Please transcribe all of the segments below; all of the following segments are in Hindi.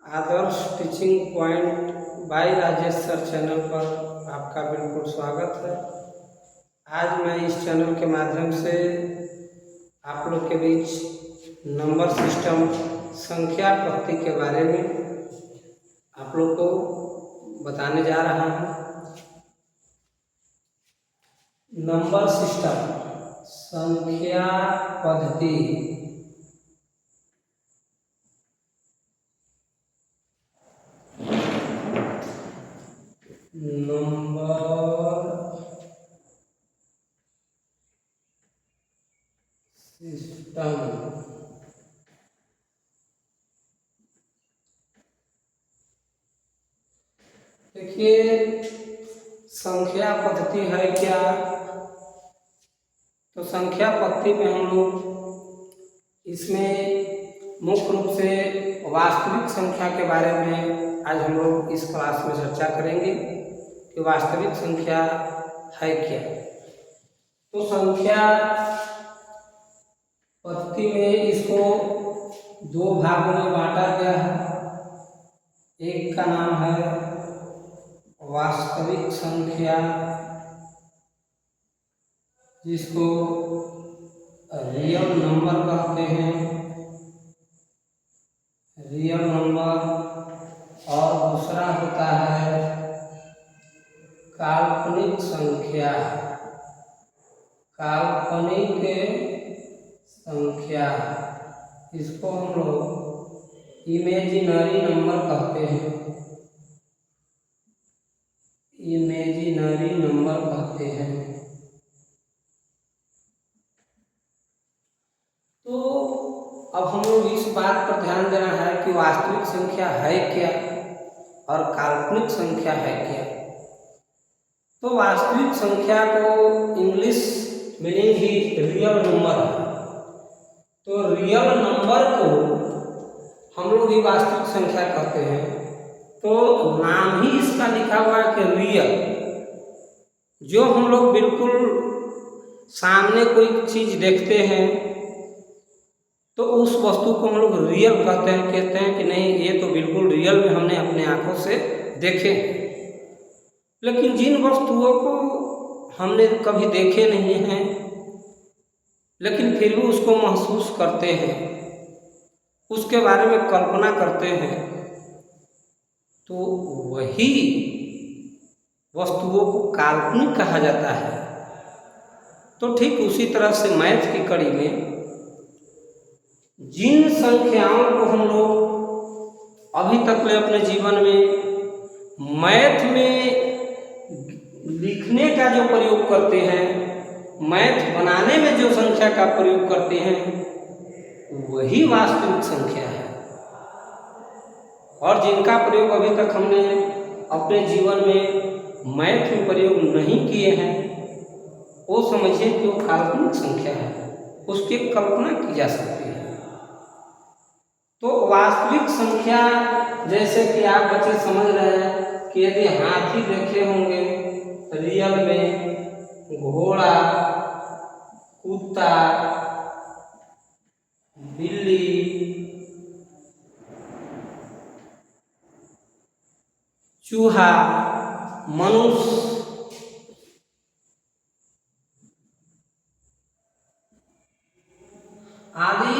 Adarsh teaching point by Rajesh sir channel पर आपका बिल्कुल स्वागत है। आज मैं इस चैनल के माध्यम से आप लोग के बीच नंबर सिस्टम संख्या पद्धति के बारे में आप लोग को बताने जा रहा हूँ। नंबर सिस्टम संख्या पद्धति नंबर सिस्टम देखिए, संख्या पद्धति है क्या? तो संख्या पद्धति में हम लोग इसमें मुख्य रूप से वास्तविक संख्या के बारे में आज हम लोग इस क्लास में चर्चा करेंगे कि वास्तविक संख्या है क्या। तो संख्या पद्धति में इसको दो भागों में बांटा गया है। एक का नाम है वास्तविक संख्या, जिसको रियल नंबर कहते हैं, रियल नंबर। और दूसरा होता है काल्पनिक संख्या, काल्पनिक संख्या। इसको हम लोग इमेजिनरी नंबर कहते हैं, इमेजिनरी नंबर कहते हैं। तो अब हम लोग इस बात पर ध्यान देना है कि वास्तविक संख्या है क्या और काल्पनिक संख्या है क्या। तो वास्तविक संख्या को इंग्लिश मीनिंग ही रियल नंबर है। तो रियल नंबर को हम लोग ही वास्तविक संख्या कहते हैं। तो नाम ही इसका लिखा हुआ है कि रियल। जो हम लोग बिल्कुल सामने कोई चीज देखते हैं तो उस वस्तु को हम लोग रियल कहते हैं कि नहीं, ये तो बिल्कुल रियल में हमने अपने आंखों से देखे। लेकिन जिन वस्तुओं को हमने कभी देखे नहीं हैं लेकिन फिर भी उसको महसूस करते हैं, उसके बारे में कल्पना करते हैं, तो वही वस्तुओं को काल्पनिक कहा जाता है। तो ठीक उसी तरह से मैथ की कड़ी में जिन संख्याओं को हम लोग अभी तक ले अपने जीवन में मैथ में लिखने का जो प्रयोग करते हैं, मैथ बनाने में जो संख्या का प्रयोग करते हैं, वही वास्तविक संख्या है। और जिनका प्रयोग अभी तक हमने अपने जीवन में मैथ में प्रयोग नहीं किए हैं, वो समझिए कि वो काल्पनिक संख्या है, उसकी कल्पना की जा सकती है। तो वास्तविक संख्या, जैसे कि आप बच्चे समझ रहे हैं कि यदि हाथी देखे होंगे रियल में, घोड़ा, कुत्ता, बिल्ली, चूहा, मनुष्य, आदि,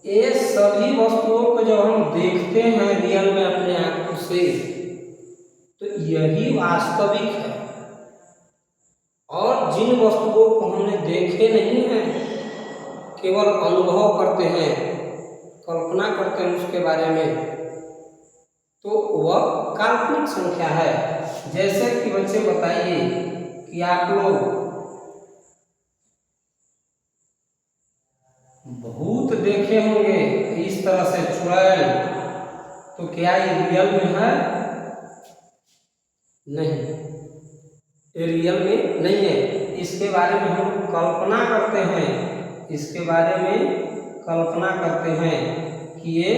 ये सभी वस्तुओं को जब हम देखते हैं रियल में अपने आंखों से, तो यही वास्तविक है। और जिन वस्तुओं को हमने देखे नहीं है, केवल अनुभव करते हैं, कल्पना करते हैं उसके बारे में, तो वह काल्पनिक संख्या है। जैसे कि बच्चे बताइए कि आप लोग भूत देखे होंगे इस तरह से चुड़ैल, तो क्या ये रियल में है? नहीं, ये रियल में नहीं है। इसके बारे में हम कल्पना करते हैं, इसके बारे में कल्पना करते हैं कि ये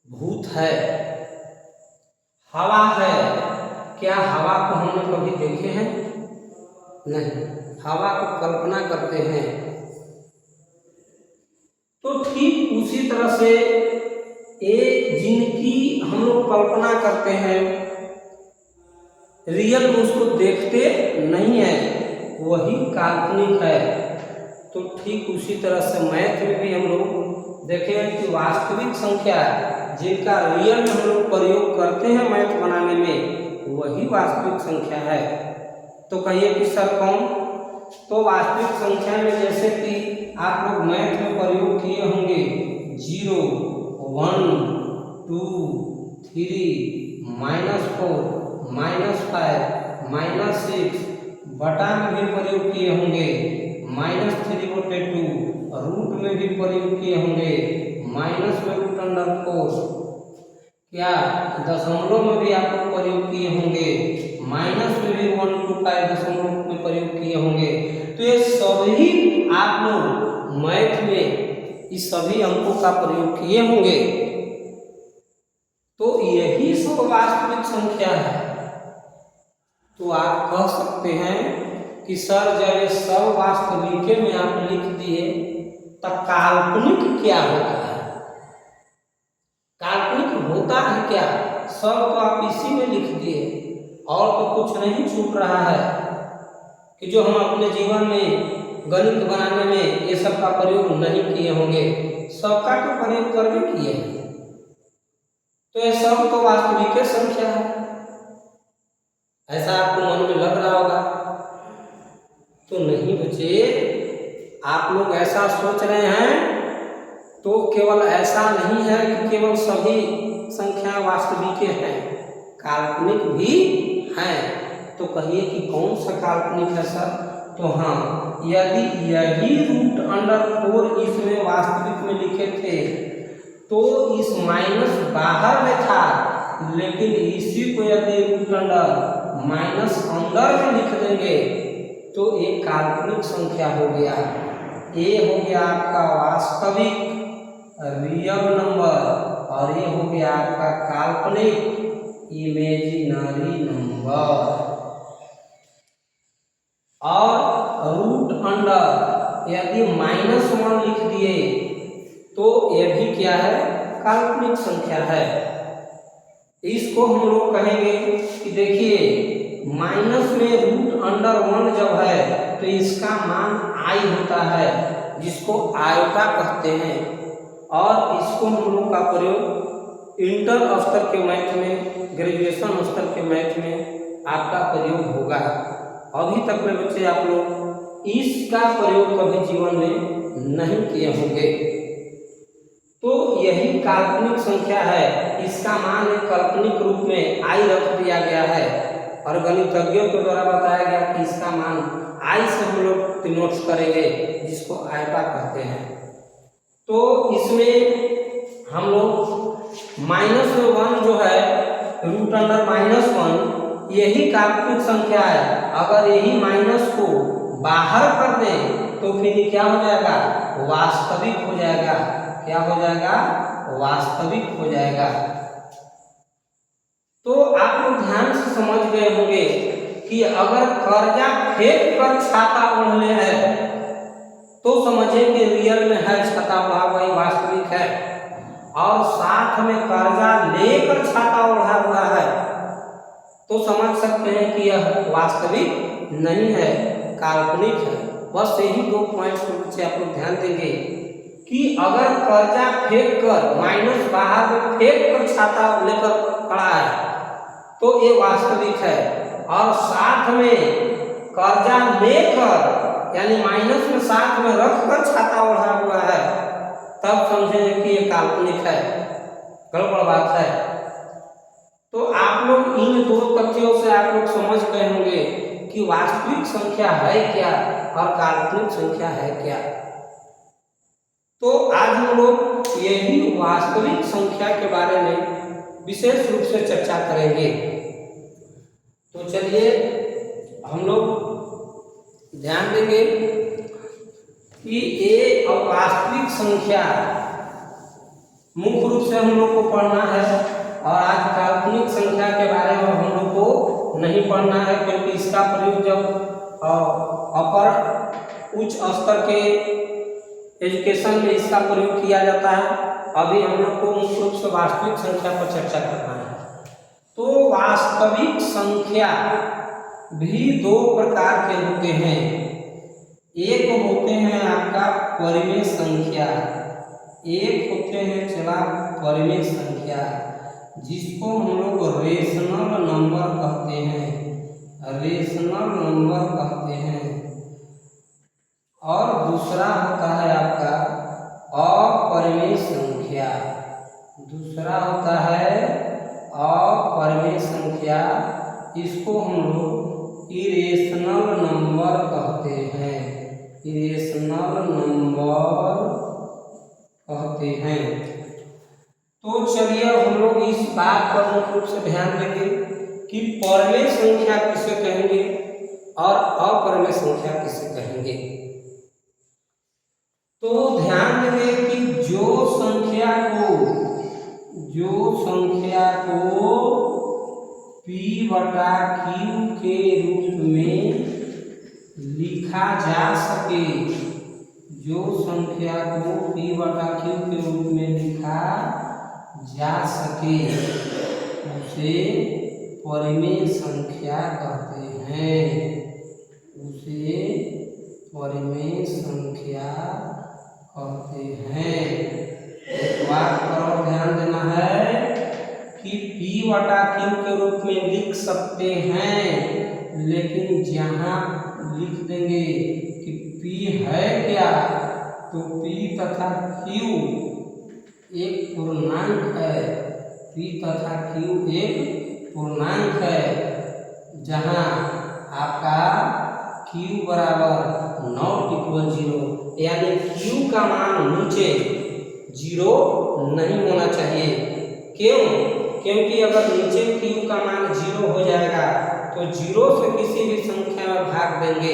भूत है। हवा है, क्या हवा को हमने कभी देखे हैं? नहीं, हवा को कल्पना करते हैं। तो ठीक उसी तरह से जिनकी हम लोग कल्पना करते हैं, रियल में उसको देखते नहीं है, वही काल्पनिक है। तो ठीक उसी तरह से मैथ में भी हम लोग देखें कि वास्तविक संख्या जिनका रियल में हम लोग प्रयोग करते हैं मैथ बनाने में, वही वास्तविक संख्या है। तो कहिए कि सर कौन? तो वास्तविक संख्या में जैसे कि आप लोग मैथ में प्रयोग किए होंगे 0, 1, 2, 3, -4, -5, -6, बटा में भी प्रयोग किए होंगे -3/2, रूट में भी प्रयोग किए होंगे -√4, क्या दशमलव में भी आप लोग प्रयोग किए होंगे, माइनस में भी 1 to 5 दशमलव में प्रयोग किए होंगे। तो ये सभी आप लोग मैथ में इस सभी अंकों का प्रयोग किए होंगे। तो यही सब वास्तविक संख्या है। तो आप कह सकते हैं कि सर जब ये सब वास्तविक में आप लिख दिए तब काल्पनिक क्या होता है? काल्पनिक होता है क्या? सब तो आप इसी में लिख दिए और तो कुछ नहीं छूट रहा है कि जो हम अपने जीवन में गणित बनाने में ये सब का प्रयोग नहीं किए होंगे, सबका तो प्रयोग करके किए हैं। तो ये सब तो वास्तविक संख्या है, ऐसा आपको मन में लग रहा होगा। तो नहीं बच्चे, आप लोग ऐसा सोच रहे हैं तो केवल ऐसा नहीं है कि केवल सभी संख्या वास्तविक हैं, काल्पनिक भी हैं। तो कहिए कि कौन सा काल्पनिक है सर? तो हाँ, यदि यही √4 इसमें वास्तविक में लिखे थे तो इस माइनस बाहर में था, लेकिन इसी को यदि माइनस अंदर में लिख देंगे तो एक काल्पनिक संख्या हो गया। ये हो गया आपका वास्तविक रियल नंबर और ये हो गया आपका काल्पनिक इमेजिनरी नंबर। और रूट अंडर यदि -1 लिख दिए तो ये भी क्या है? काल्पनिक संख्या है। इसको हम लोग कहेंगे कि देखिए माइनस में √1 जब है तो इसका मान आई होता है, जिसको आयोटा कहते हैं। और इसको हम लोग का प्रयोग इंटर स्तर के मैथ में, ग्रेजुएशन स्तर के मैथ में आपका प्रयोग होगा। अभी तक में बच्चे आप लोग इसका प्रयोग कभी जीवन में नहीं किए होंगे। तो यही काल्पनिक संख्या है, इसका मान एक काल्पनिक रूप में आई रख दिया गया है और गणितज्ञों के द्वारा बताया गया कि इसका मान आई से हम लोग डिनोट करेंगे, जिसको आयता कहते हैं। तो इसमें हम लोग -1 जो है √1 यही काल्पनिक संख्या है। अगर यही माइनस को बाहर कर दें तो फिर क्या हो जाएगा? वास्तविक हो जाएगा। क्या हो जाएगा? वास्तविक हो जाएगा। तो आप लोग ध्यान से समझ गए होंगे कि अगर कर्जा फेंक कर छाता ओढ़ने है तो समझे कि रियल में है छाता ओढ़ा, वही वास्तविक है। और साथ में कर्जा लेकर छाता ओढ़ा हुआ है तो समझ सकते हैं कि यह वास्तविक नहीं है, काल्पनिक है। बस यही 2 पॉइंट्स से आप लोग ध्यान देंगे कि अगर कर्जा फेंक कर माइनस बाहर में फेंक कर छाता लेकर खड़ा है तो ये वास्तविक है, और साथ में कर्जा लेकर यानी माइनस में साथ में रख कर छाता ओढ़ा हुआ है, तब समझेंगे कि ये काल्पनिक है, गड़बड़ बात है। तो आप लोग इन 2 तथ्यों से आप लोग समझ गए होंगे कि वास्तविक संख्या है क्या और काल्पनिक संख्या है क्या। तो आज हम लोग यही वास्तविक संख्या के बारे में विशेष रूप से चर्चा करेंगे। तो चलिए हम लोग ध्यान देंगे कि ये वास्तविक संख्या मुख्य रूप से हम लोग को पढ़ना है, और आज काल्पनिक संख्या के बारे में हम लोग को नहीं पढ़ना है, क्योंकि इसका प्रयोग जब अपर उच्च स्तर के एजुकेशन में इसका प्रयोग किया जाता है। अभी हम लोग को मुख्य रूप से वास्तविक संख्या पर चर्चा करना है। तो वास्तविक संख्या भी दो प्रकार के होते हैं। एक होते हैं आपका परिमेय संख्या, एक होते हैं चला परिमेय संख्या, जिसको हम लोग रेशनल नंबर कहते हैं, रेशनल नंबर कहते हैं। और दूसरा होता है आपका अपरिमेय संख्या, दूसरा होता है अपरिमेय संख्या, इसको हम लोग इरेशनल नंबर कहते हैं, इरेशनल नंबर कहते हैं। तो चलिए हम लोग इस बात पर मुख्य रूप से ध्यान देंगे कि परिमेय संख्या किसे कहेंगे और अपरिमेय संख्या किसे कहेंगे। तो ध्यान देंगे कि जो संख्या को P बटा Q के रूप में लिखा जा सके, जो संख्या को P बटा Q के रूप में लिखा जा सके उसे परिमेय संख्या कहते हैं, उसे परिमेय संख्या कहते हैं। एक बात पर और ध्यान देना है कि P बटा Q के रूप में लिख सकते हैं, लेकिन जहाँ लिख देंगे कि P है क्या, तो P तथा Q एक पूर्णांक है, P तथा Q एक पूर्णांक है, जहाँ आपका Q बराबर नॉट इक्वल 0, यानी Q का मान नीचे 0 नहीं होना चाहिए। क्यों? क्योंकि अगर नीचे Q का मान 0 हो जाएगा तो 0 से किसी भी संख्या में भाग देंगे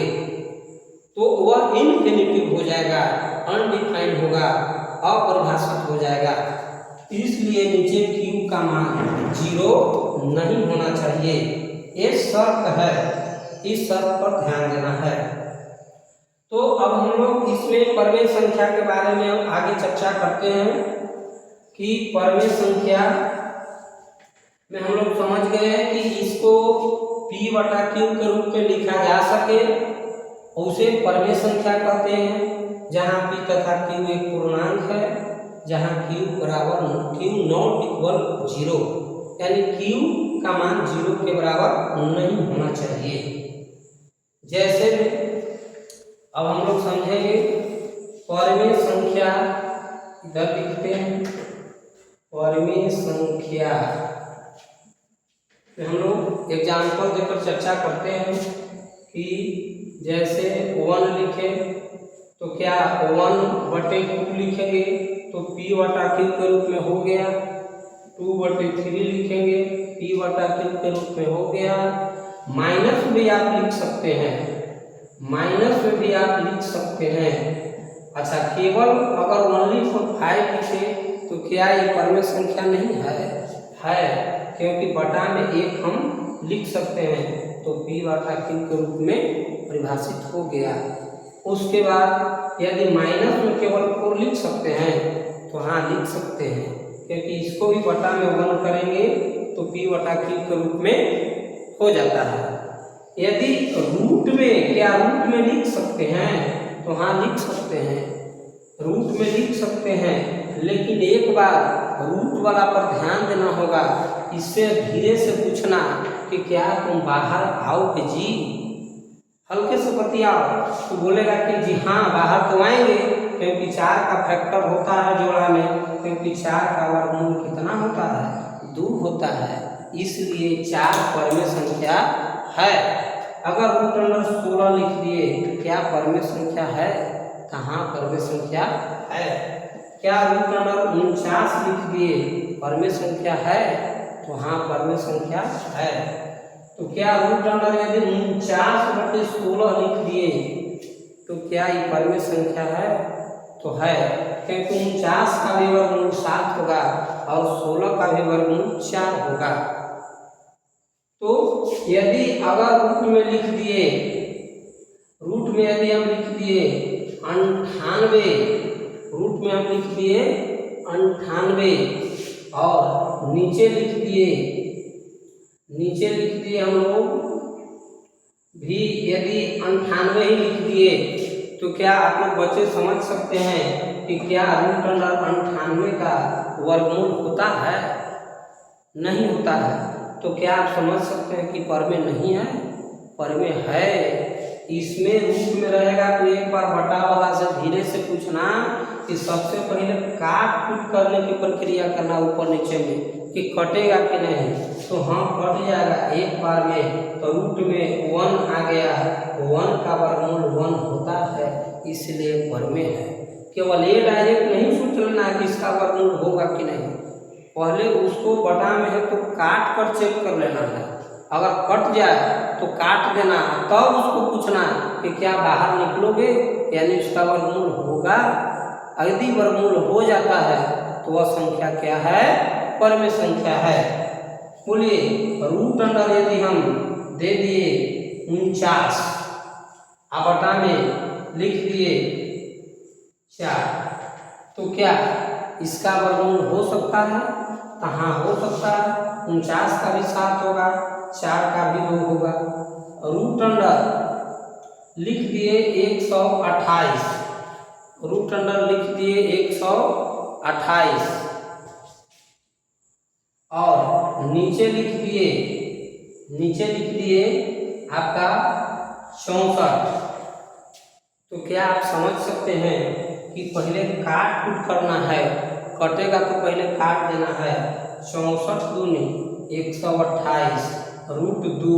तो वह इनफिनिटिव हो जाएगा, अनडिफाइंड होगा, अपरिभाषित हो जाएगा। इसलिए नीचे Q का मान 0 नहीं होना चाहिए, ये शर्त है, इस शर्त पर ध्यान देना है। तो अब हम लोग इसमें परिमेय संख्या के बारे में आगे चर्चा करते हैं कि परिमेय संख्या में हम लोग समझ गए हैं कि इसको P बटा Q के रूप में लिखा जा सके उसे परिमेय संख्या कहते हैं, जहाँ P तथा Q एक पूर्णांक है, जहाँ Q बराबर Q नॉट इक्वल 0, यानी Q का मान 0 के बराबर नहीं होना चाहिए। जैसे अब हम लोग समझेंगे परिमेय संख्या, इधर लिखते हैं परिमेय संख्या में हम लोग एग्जाम्पल देकर चर्चा करते हैं कि जैसे 1 लिखे तो क्या 1/2 लिखेंगे तो P बटा Q के रूप में हो गया, 2/3 लिखेंगे P बटा Q के रूप में हो गया। माइनस भी आप लिख सकते हैं, माइनस में भी आप लिख सकते हैं। अच्छा, केवल अगर ओनली फॉर 5 लिखे तो क्या ये परिमेय संख्या नहीं है? है, क्योंकि बटा में 1 हम लिख सकते हैं, तो P बटा Q के रूप में परिभाषित हो गया। उसके बाद यदि माइनस में केवल 4 लिख सकते हैं तो हाँ लिख सकते हैं, क्योंकि इसको भी बटा में 1 करेंगे तो P बटा Q के रूप में हो जाता है। यदि रूट में, क्या रूट में लिख सकते हैं तो हाँ लिख सकते हैं, रूट में लिख सकते हैं, लेकिन एक बार रूट वाला पर ध्यान देना होगा, इससे धीरे से पूछना कि क्या तुम बाहर आओगे जी, हल्के से बतियाओ तो बोलेगा कि जी हाँ बाहर तो आएंगे, क्योंकि 4 का फैक्टर होता है जोड़ा में, क्योंकि 4 का वर्गमूल कितना होता है? 2 होता है, इसलिए 4 परिमेय संख्या है। अगर रूट अंडर 16 लिख दिए, क्या परिमेय संख्या है? कहाँ परिमेय संख्या है? क्या रूट अंडर 49 लिख दिए, परिमेय संख्या है? तो हाँ परिमेय संख्या है। तो क्या रूट अंडर यदि 49/16 लिख दिए तो क्या ये परिमेय संख्या है? तो है, क्योंकि 49 का भी वर्गमूल 7 होगा और 16 का भी वर्गमूल 4 होगा। तो यदि अगर रूट में लिख दिए, रूट में यदि हम लिख दिए 98 रूट में हम लिख दिए 98 और नीचे लिख दिए हम लोग भी, यदि 98 ही लिख दिए तो क्या आप लोग बच्चे समझ सकते हैं कि क्या रूट अंडर 98 का वर्गमूल होता है? नहीं होता है। तो क्या आप समझ सकते हैं कि पर में नहीं है? पर में है। इसमें रूट में रहेगा तो एक बार बटा वाला से धीरे से पूछना कि सबसे पहले काट कूट करने की प्रक्रिया करना ऊपर नीचे में कि कटेगा कि नहीं। तो हाँ, कट जाएगा एक बार में। तो रूट में 1 आ गया, 1 का वर्गमूल 1 होता है, इसलिए पर में है। केवल ये डायरेक्ट नहीं सोच लेना कि इसका वर्गमूल होगा कि नहीं, पहले उसको बटा में है तो काट कर चेक कर लेना है। अगर कट जाए तो काट देना, तब उसको पूछना कि क्या बाहर निकलोगे, यानी उसका वर्गमूल होगा। यदि वर्गमूल हो जाता है तो वह संख्या क्या है? पर में संख्या है। बोलिए, रूट अंडर यदि हम दे दिए 49 और बटा में लिख दिए 4, तो क्या इसका वर्गमूल हो सकता है? तो हाँ, हो सकता है। 49 का भी 7 होगा, 4 का भी 2 होगा। रूट अंडर लिख दिए 128, रूट अंडर लिख दिए 128 और नीचे लिख दिए आपका 64। तो क्या आप समझ सकते हैं कि पहले काट कूट करना है, कटेगा तो पहले काट देना है। 64 दूनी 128 रूट 2।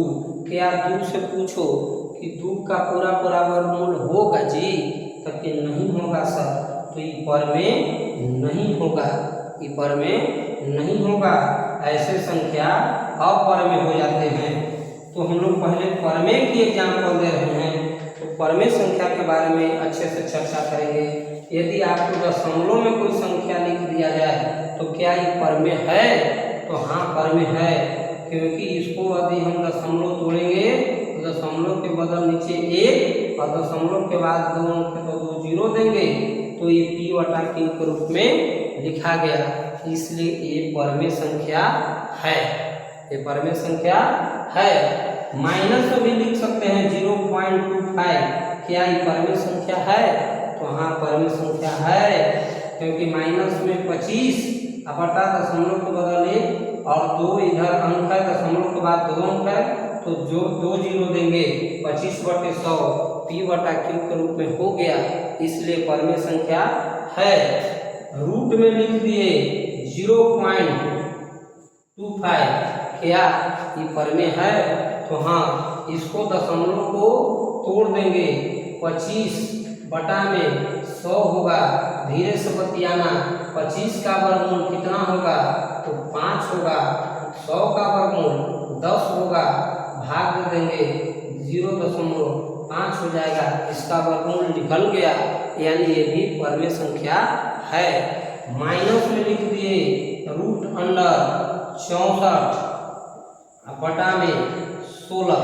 क्या 2 से पूछो कि 2 का पूरा वर्गमूल होगा जी? तब कि नहीं होगा सर, तो ये पर में नहीं होगा, ये पर में नहीं होगा। ऐसे संख्या अपर में हो जाते हैं। तो हम लोग पहले पर में की एग्जाम्पल दे रहे हैं, तो पर में संख्या के बारे में अच्छे से चर्चा करेंगे। यदि आपको दशमलव में कोई संख्या लिख दिया जाए तो क्या ये पर में है? तो हाँ, पर में है, क्योंकि इसको यदि हम दशमलव तोड़ेंगे तो दशमलव के बदल नीचे 1 और दशमलव के बाद 2 अंक तो 2 जीरो देंगे, तो ये p/q के रूप में लिखा गया, इसलिए ये पर में संख्या है। ये पर में संख्या है। माइनस में भी लिख सकते हैं 0.25। क्या ये पर में संख्या है? तो हाँ, पर में संख्या है, क्योंकि माइनस में 25 बटा दशमलव के बदल 1 और 2 इधर अंक है, दशमलव के बाद 2 अंक है, तो जो 2 जीरो देंगे 25/100 p/q के रूप में हो गया, इसलिए पर में संख्या है। रूट में लिख दिए 0.25, क्या ये पर में है? तो हाँ, इसको दशमलव को तोड़ देंगे, 25 बटा में 100 होगा, धीरे से बतियाना। 25 का वर्गमूल कितना होगा? तो 5 होगा। 100 का वर्गमूल 10 होगा, भाग दे देंगे, 0.5 हो जाएगा, इसका वर्गमूल निकल गया, यानी ये भी पर में संख्या है। माइनस में लिख दिए रूट अंडर 64 बटा में 16।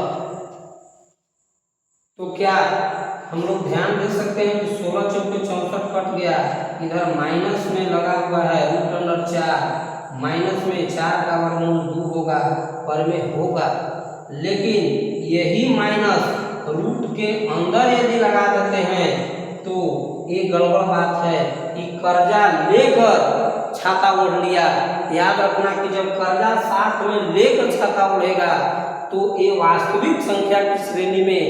तो क्या हम लोग ध्यान दे सकते हैं कि 16 चौके 64 कट गया, इधर माइनस में लगा हुआ है रूट अंडर 4, माइनस में 4 का वर्गमूल 2 होगा, पर में होगा। लेकिन यही माइनस रूट के अंदर यदि लगा देते हैं तो ये गड़बड़ बात है कि कर्जा लेकर छाता ओढ़ लिया। याद रखना कि जब कर्जा साथ में लेकर छाता ओढ़ेगा तो ये वास्तविक संख्या की श्रेणी में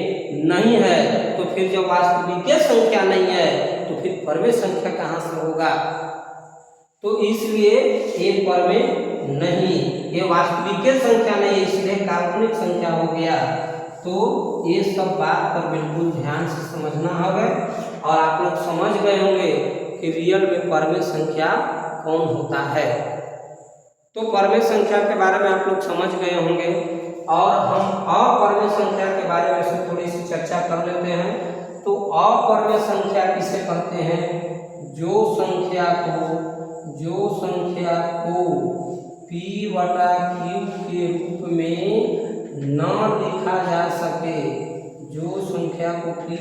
नहीं है। तो फिर जब वास्तविक संख्या नहीं है तो फिर पर में संख्या कहाँ से होगा? तो इसलिए ये पर में नहीं, ये वास्तविक संख्या नहीं, इसलिए काल्पनिक संख्या हो गया। तो ये सब बात पर बिल्कुल ध्यान से समझना होगा, और आप लोग समझ गए होंगे कि रियल में पर में संख्या कौन होता है। तो पर में संख्या के बारे में आप लोग समझ गए होंगे, और हम अपर में संख्या के बारे में से थोड़ी सी चर्चा कर लेते हैं। तो अपर में संख्या किसे कहते हैं? जो संख्या को p/q के रूप में न लिखा जा सके, जो संख्या को p/q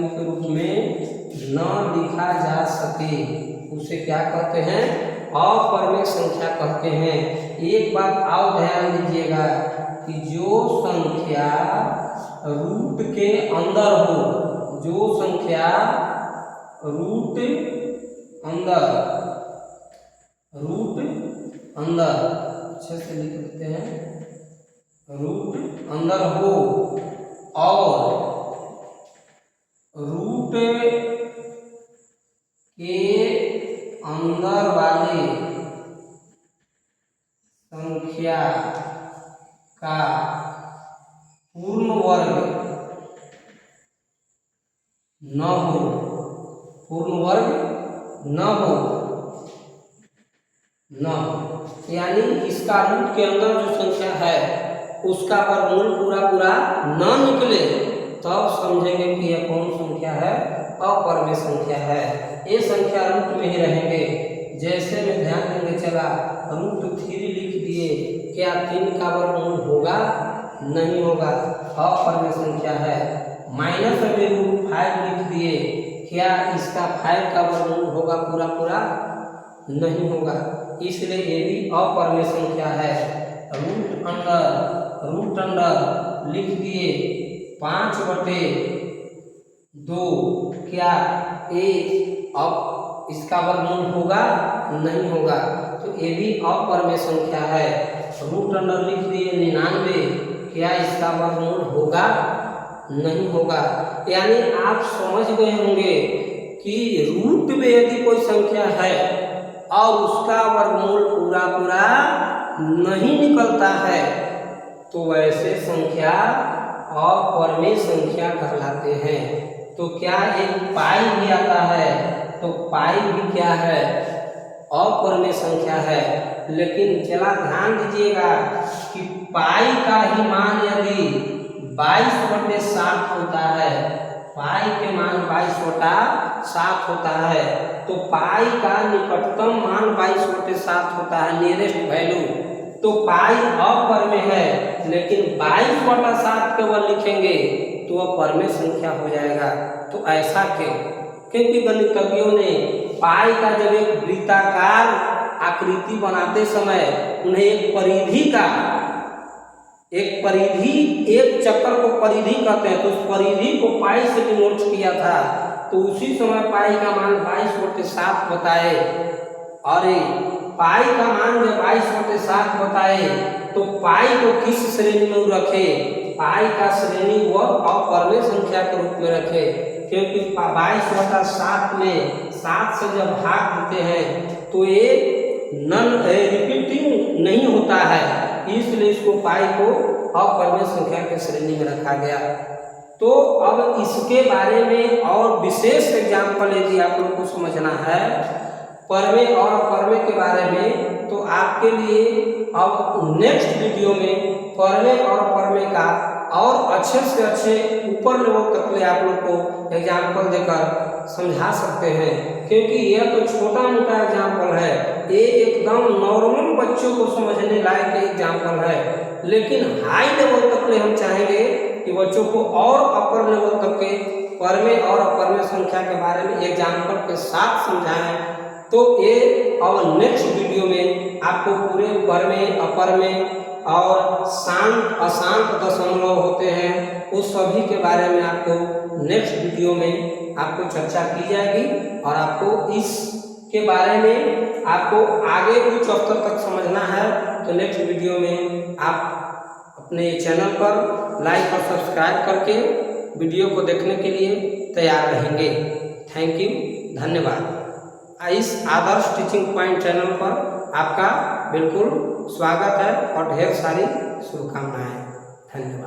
के रूप में न लिखा जा सके उसे क्या कहते हैं? अपरिमेय संख्या कहते हैं। एक बात आओ ध्यान दीजिएगा कि जो संख्या रूट के अंदर हो, जो संख्या रूट अंदर अच्छे से लिख देते हैं, रूट अंदर हो और रूट के अंदर वाले संख्या का पूर्ण वर्ग न हो, पूर्ण वर्ग न हो, यानी इसका रूट के अंदर जो संख्या है उसका वर्गमूल पूरा न निकले तब समझेंगे कि यह कौन संख्या है? अपरिमेय संख्या है। ये संख्या रूट में ही रहेंगे। जैसे में ध्यान देंगे चला, √3 लिख दिए, क्या 3 का वर्गमूल होगा? नहीं होगा, अपरिमेय संख्या है। माइनस में √5 लिख दिए, क्या इसका 5 का वर्गमूल होगा पूरा? नहीं होगा, इसलिए ये भी अपरिमेय संख्या है। रूट अंडर लिख दिए 5/2, क्या अब इसका वर्गमूल होगा? नहीं होगा, तो ये भी अपरिमेय संख्या है। रूट अंडर लिख दिए 99, क्या इसका वर्गमूल होगा? नहीं होगा। यानी आप समझ गए होंगे कि रूट में यदि कोई संख्या है और उसका वर्गमूल पूरा नहीं निकलता है तो वैसे संख्या अपरिमेय संख्या कहलाते हैं। तो क्या एक पाई भी आता है? तो पाई भी क्या है? अपरिमेय संख्या है। लेकिन चला ध्यान दीजिएगा कि पाई का ही मान यदि 22/7 होता है, पाई के मान 22/7 होता है, तो पाई का निकटतम मान 22/7 होता है, नियरेस्ट वैल्यू। तो पाई अपरिमेय है, लेकिन 22/7 केवल लिखेंगे तो अपरिमेय संख्या हो जाएगा। तो ऐसा क्यों? क्योंकि गणितज्ञों ने पाई का जब एक वृत्ताकार आकृति बनाते समय उन्हें एक चक्कर को परिधि कहते हैं, तो उस परिधि को पाई से डिनोट किया था। तो उसी समय पाई का मान 22/7 बताए, और पाई का मान जब 22/7 बताए तो पाई को किस श्रेणी में रखे? पाई का श्रेणी वो अपरिमेय संख्या के रूप में रखे, क्योंकि 22/7 में 7 से जब भाग देते हैं तो ये रिपीटिंग नहीं होता है, इसलिए इसको पाई को अपरिमेय संख्या के श्रेणी में रखा गया। तो अब इसके बारे में और विशेष एग्जाम्पल यदि आप लोग को समझना है परिमेय और अपरिमेय के बारे में, तो आपके लिए अब नेक्स्ट वीडियो में परिमेय और अपरिमेय का और अच्छे से अच्छे ऊपर लेवल तक ले आप लोग को एग्जाम्पल देकर समझा सकते हैं, क्योंकि यह तो छोटा मोटा एग्जाम्पल है, ये एकदम नॉर्मल बच्चों को समझने लायक एग्जाम्पल है। लेकिन हाई लेवल तक ले हम चाहेंगे कि बच्चों को और अपर लेवल तक के परिमेय और अपरिमेय संख्या के बारे में एग्जाम्पल के साथ समझाएं। तो ये और नेक्स्ट वीडियो में आपको पूरे परिमेय, अपरिमेय और शांत अशांत दशमलव होते हैं उस सभी के बारे में आपको नेक्स्ट वीडियो में आपको चर्चा की जाएगी, और आपको इसके बारे में आपको आगे उच्च स्तर तक समझना है तो नेक्स्ट वीडियो में आप अपने चैनल पर लाइक और सब्सक्राइब करके वीडियो को देखने के लिए तैयार रहेंगे। थैंक यू, धन्यवाद। इस आदर्श टीचिंग पॉइंट चैनल पर आपका बिल्कुल स्वागत है और ढेर सारी शुभकामनाएं। धन्यवाद।